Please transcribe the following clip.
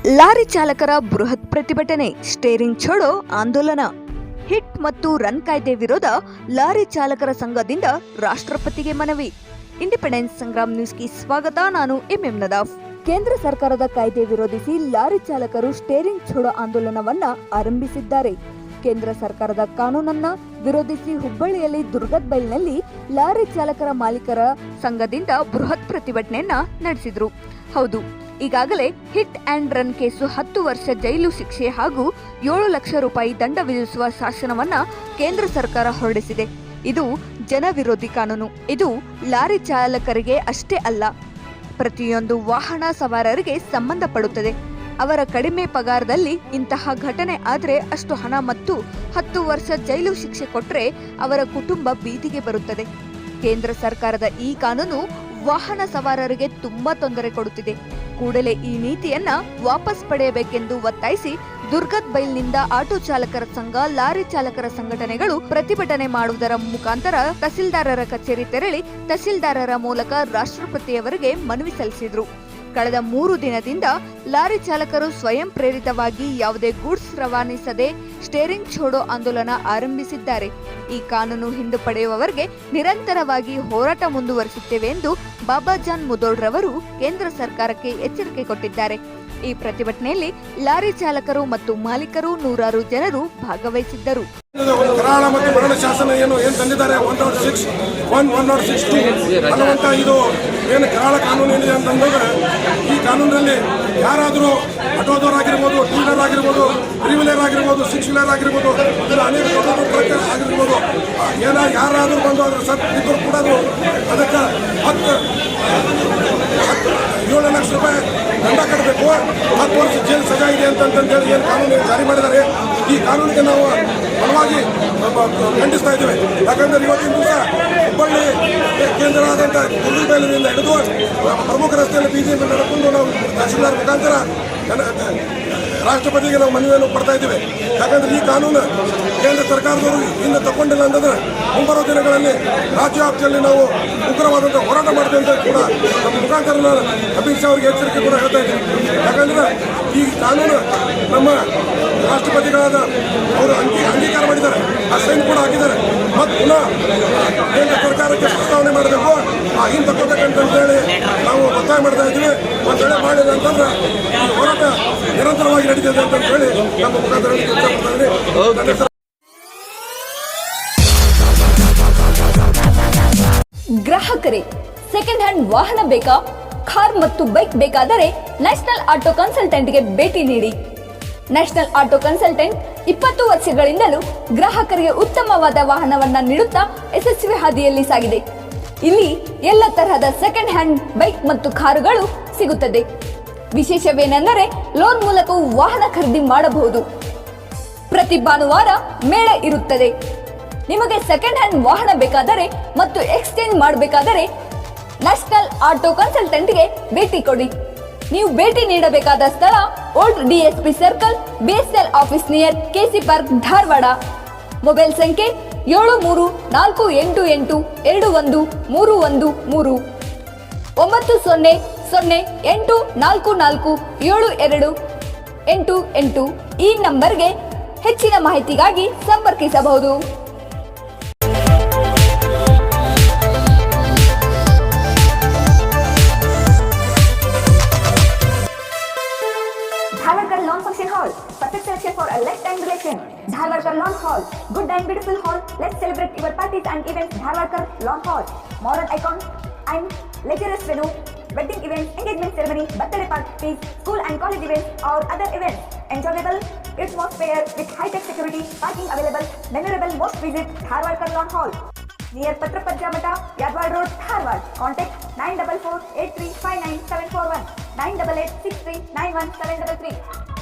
Lorry ಚಾಲಕರ ಬೃಹತ್ ಪ್ರತಿಭಟನೆ, ಸ್ಟೇರಿಂಗ್ ಛೋಡೋ ಆಂದೋಲನ. ಹಿಟ್ ಮತ್ತು ರನ್ ಕಾಯ್ದೆ ವಿರೋಧ ಲಾರಿ ಚಾಲಕರ ಸಂಘದಿಂದ ರಾಷ್ಟ್ರಪತಿಗೆ ಮನವಿ. ಇಂಡಿಪೆಂಡೆನ್ಸ್ ಸಂಗ್ರಾಮ್ ನ್ಯೂಸ್ಗೆ ಸ್ವಾಗತ. ನಾನು ಎಂಎಂ ನದಾಫ್. ಕೇಂದ್ರ ಸರ್ಕಾರದ ಕಾಯ್ದೆ ವಿರೋಧಿಸಿ ಲಾರಿ ಚಾಲಕರು ಸ್ಟೇರಿಂಗ್ ಛೋಡೋ ಆಂದೋಲನವನ್ನ ಆರಂಭಿಸಿದ್ದಾರೆ. ಕೇಂದ್ರ ಸರ್ಕಾರದ ಕಾನೂನನ್ನ ವಿರೋಧಿಸಿ ಹುಬ್ಬಳ್ಳಿಯಲ್ಲಿ ದುರ್ಗದ್ ಬೈಲ್ನಲ್ಲಿ ಲಾರಿ ಚಾಲಕರ ಮಾಲೀಕರ ಸಂಘದಿಂದ ಬೃಹತ್ ಪ್ರತಿಭಟನೆಯನ್ನ ನಡೆಸಿದ್ರು. ಹೌದು, ಈಗಾಗಲೇ ಹಿಟ್ ಅಂಡ್ ರನ್ ಕೇಸು 10 ವರ್ಷ ಜೈಲು ಶಿಕ್ಷೆ ಹಾಗೂ 7 ಲಕ್ಷ ರೂಪಾಯಿ ದಂಡ ವಿಧಿಸುವ ಶಾಸನವನ್ನ ಕೇಂದ್ರ ಸರ್ಕಾರ ಹೊರಡಿಸಿದೆ. ಇದು ಜನವಿರೋಧಿ ಕಾನೂನು. ಇದು ಲಾರಿ ಚಾಲಕರಿಗೆ ಅಷ್ಟೇ ಅಲ್ಲ, ಪ್ರತಿಯೊಂದು ವಾಹನ ಸವಾರರಿಗೆ ಸಂಬಂಧಪಡುತ್ತದೆ. ಅವರ ಕಡಿಮೆ ಪಗಾರದಲ್ಲಿ ಇಂತಹ ಘಟನೆ ಆದರೆ ಅಷ್ಟು ಹಣ ಮತ್ತು 10 ವರ್ಷ ಜೈಲು ಶಿಕ್ಷೆ ಕೊಟ್ಟರೆ ಅವರ ಕುಟುಂಬ ಬೀದಿಗೆ ಬರುತ್ತದೆ. ಕೇಂದ್ರ ಸರ್ಕಾರದ ಈ ಕಾನೂನು ವಾಹನ ಸವಾರರಿಗೆ ತುಂಬಾ ತೊಂದರೆ ಕೊಡುತ್ತಿದೆ. ಕೂಡಲೇ ಈ ನೀತಿಯನ್ನ ವಾಪಸ್ ಪಡೆಯಬೇಕೆಂದು ಒತ್ತಾಯಿಸಿ ದುರ್ಗದ್ ಬೈಲ್ನಿಂದ ಆಟೋ ಚಾಲಕರ ಸಂಘ, ಲಾರಿ ಚಾಲಕರ ಸಂಘಟನೆಗಳು ಪ್ರತಿಭಟನೆ ಮಾಡುವುದರ ಮುಖಾಂತರ ತಹಸೀಲ್ದಾರರ ಕಚೇರಿ ತೆರಳಿ ತಹಸೀಲ್ದಾರರ ಮೂಲಕ ರಾಷ್ಟ್ರಪತಿಯವರಿಗೆ ಮನವಿ ಸಲ್ಲಿಸಿದ್ರು. ಕಳೆದ 3 ದಿನದಿಂದ ಲಾರಿ ಚಾಲಕರು ಸ್ವಯಂ ಪ್ರೇರಿತವಾಗಿ ಯಾವುದೇ ಗೂಡ್ಸ್ ರವಾನಿಸದೆ ಸ್ಟೇರಿಂಗ್ ಛೋಡೋ ಆಂದೋಲನ ಆರಂಭಿಸಿದ್ದಾರೆ. ಈ ಕಾನೂನು ಹಿಂದುಪಡೆಯುವವರೆಗೆ ನಿರಂತರವಾಗಿ ಹೋರಾಟ ಮುಂದುವರಿಸುತ್ತೇವೆ ಎಂದು ಬಾಬಾಜಾನ್ ಮುದೋಳ್ ರವರು ಕೇಂದ್ರ ಸರ್ಕಾರಕ್ಕೆ ಎಚ್ಚರಿಕೆ ಕೊಟ್ಟಿದ್ದಾರೆ. ಈ ಪ್ರತಿಭಟನೆಯಲ್ಲಿ ಲಾರಿ ಚಾಲಕರು ಮತ್ತು ಮಾಲೀಕರು ನೂರಾರು ಜನರು ಭಾಗವಹಿಸಿದ್ದರು. ಕರಾಳ ಮತ್ತು ಮರಣ ಶಾಸನ ಏನು ತಂದಿದ್ದಾರೆ 106(1) ಅನ್ನುವಂಥ ಇದು ಏನು ಕರಾಳ ಕಾನೂನು ಏನಿದೆ ಅಂತಂದ್ರೆ, ಈ ಕಾನೂನಿನಲ್ಲಿ ಯಾರಾದರೂ ಆಟೋದವರಾಗಿರ್ಬೋದು, ಟೂ ವೀಲರ್ ಆಗಿರ್ಬೋದು, 3 ವೀಲರ್ ಆಗಿರ್ಬೋದು, 6 ವೀಲರ್ ಆಗಿರ್ಬೋದು, ಅನೇಕ ಆಗಿರ್ಬೋದು, ಯಾರಾದರೂ ಬಂದು ಅದ್ರ ಇದ್ದರೂ ಕೂಡ ಅದಕ್ಕೆ 7 ಲಕ್ಷ ರೂಪಾಯಿ ದಂಡ ಕಟ್ಟಬೇಕು, 10 ವರ್ಷ ಜೈಲು ಸಜಾ ಇದೆ ಅಂತಂದೇಳಿ ಏನು ಕಾನೂನು ಜಾರಿ ಮಾಡಿದ್ದಾರೆ. ಈ ಕಾನೂನಿಗೆ ನಾವು ಬಲವಾಗಿ ಖಂಡಿಸ್ತಾ ಇದ್ದೇವೆ. ಯಾಕಂದ್ರೆ ಇವತ್ತಿನ ದಿವಸ ಹುಬ್ಬಳ್ಳಿ ಕೇಂದ್ರವಾದಂಥ ದುರ್ಗದ್ ಬೈಲಿನಿಂದ ಹಿಡಿದು ಪ್ರಮುಖ ರಸ್ತೆಯಲ್ಲಿ ಬೀದಿಯಿಂದ ನಡ್ಕೊಂಡು ನಾವು ತಹಸೀಲ್ದಾರ್ ಮುಖಾಂತರ ರಾಷ್ಟ್ರಪತಿಗೆ ನಾವು ಮನವಿಯನ್ನು ಕೊಡ್ತಾ ಇದ್ದೇವೆ. ಯಾಕಂದ್ರೆ ಈ ಕಾನೂನು ಕೇಂದ್ರ ಸರ್ಕಾರದವರು ಇನ್ನು ತಗೊಂಡಿಲ್ಲ ಅಂತಂದ್ರೆ ಮುಂಬರುವ ದಿನಗಳಲ್ಲಿ ರಾಜ್ಯ ವ್ಯಾಪ್ತಿಯಲ್ಲಿ ನಾವು ಉಗ್ರವಾದಂಥ ಹೋರಾಟ ಮಾಡ್ತೇವೆ ಅಂತ ಕೂಡ ನಮ್ಮ ಮುಖಾಂತರ ಅಮಿತ್ ಶಾ ಅವರಿಗೆ ಎಚ್ಚರಿಕೆ ಕೂಡ ಹೇಳ್ತಾ ಇದ್ದೀವಿ. ಯಾಕಂದ್ರೆ ಈ ಕಾನೂನು ನಮ್ಮ ರಾಷ್ಟ್ರಪತಿಗಳಾದ ಅವರು ಅಂಗೀಕಾರ ಮಾಡಿದ್ದಾರೆ, ಆ ಸೈನ್ ಕೂಡ ಹಾಕಿದ್ದಾರೆ. ಮತ್ತು ಪುನಃ ಕೇಂದ್ರ ಸರ್ಕಾರಕ್ಕೆ ಪ್ರಸ್ತಾವನೆ ಮಾಡಬೇಕು, ಆ ಹಿಂದೆ ತಗೋಬೇಕಂತೇಳಿ ನಾವು ಒತ್ತಾಯ ಮಾಡ್ತಾ ಇದ್ದೀವಿ. ಒಂದು ವೇಳೆ ಮಾಡಿಲ್ಲ ಅಂತಂದ್ರೆ ಈ ಹೋರಾಟ ನಿರಂತರವಾಗಿ ನಡೀತಿದೆ ಅಂತ ಹೇಳಿ ನಮ್ಮ ಮುಖಾಂತರ ಗ್ರಾಹಕರೇ, ಸೆಕೆಂಡ್ ಹ್ಯಾಂಡ್ ವಾಹನ ಬೇಕಾ? ಕಾರ್ ಮತ್ತು ಬೈಕ್ ಬೇಕಾದರೆ ನ್ಯಾಷನಲ್ ಆಟೋ ಕನ್ಸಲ್ಟೆಂಟ್ಗೆ ಭೇಟಿ ನೀಡಿ. ನ್ಯಾಷನಲ್ ಆಟೋ ಕನ್ಸಲ್ಟೆಂಟ್ 20 ವರ್ಷಗಳಿಂದಲೂ ಗ್ರಾಹಕರಿಗೆ ಉತ್ತಮವಾದ ವಾಹನವನ್ನ ನೀಡುತ್ತಾ ಯಶಸ್ವಿ ಹಾದಿಯಲ್ಲಿ ಸಾಗಿದೆ. ಇಲ್ಲಿ ಎಲ್ಲ ತರಹದ ಸೆಕೆಂಡ್ ಹ್ಯಾಂಡ್ ಬೈಕ್ ಮತ್ತು ಕಾರುಗಳು ಸಿಗುತ್ತದೆ. ವಿಶೇಷವೇನೆಂದರೆ ಲೋನ್ ಮೂಲಕವೂ ವಾಹನ ಖರೀದಿ ಮಾಡಬಹುದು. ಪ್ರತಿ ಭಾನುವಾರ ಮೇಳ ಇರುತ್ತದೆ. ನಿಮಗೆ ಸೆಕೆಂಡ್ ಹ್ಯಾಂಡ್ ವಾಹನ ಬೇಕಾದರೆ ಮತ್ತು ಎಕ್ಸ್ಚೇಂಜ್ ಮಾಡಬೇಕಾದರೆ ನ್ಯಾಷನಲ್ ಆಟೋ ಕನ್ಸಲ್ಟೆಂಟ್ಗೆ ಭೇಟಿ ಕೊಡಿ. ನೀವು ಭೇಟಿ ನೀಡಬೇಕಾದ ಸ್ಥಳ old DSP circle, BSL office near KC park, Dharwad. Mobile ಸಂಖ್ಯೆ 7348821313 9008447288. ಈ ನಂಬರ್ಗೆ ಹೆಚ್ಚಿನ ಮಾಹಿತಿಗಾಗಿ ಸಂಪರ್ಕಿಸಬಹುದು. Dharwarkar Lawn Function Hall, perfect selection for a lifetime relation. Dharwarkar Lawn Hall, good and beautiful hall. Let's celebrate your parties and events. Dharwarkar Lawn Hall, modern icon and luxurious venue, wedding events, engagement ceremony, birthday parties, school and college events or other events. Enjoyable atmosphere with high-tech security, parking available. Memorable most visit Dharwarkar Lawn Hall, near Patrapajja Mata, Yadwad Road, Dharwad. Contact 944-8359-741, 988-6391-733.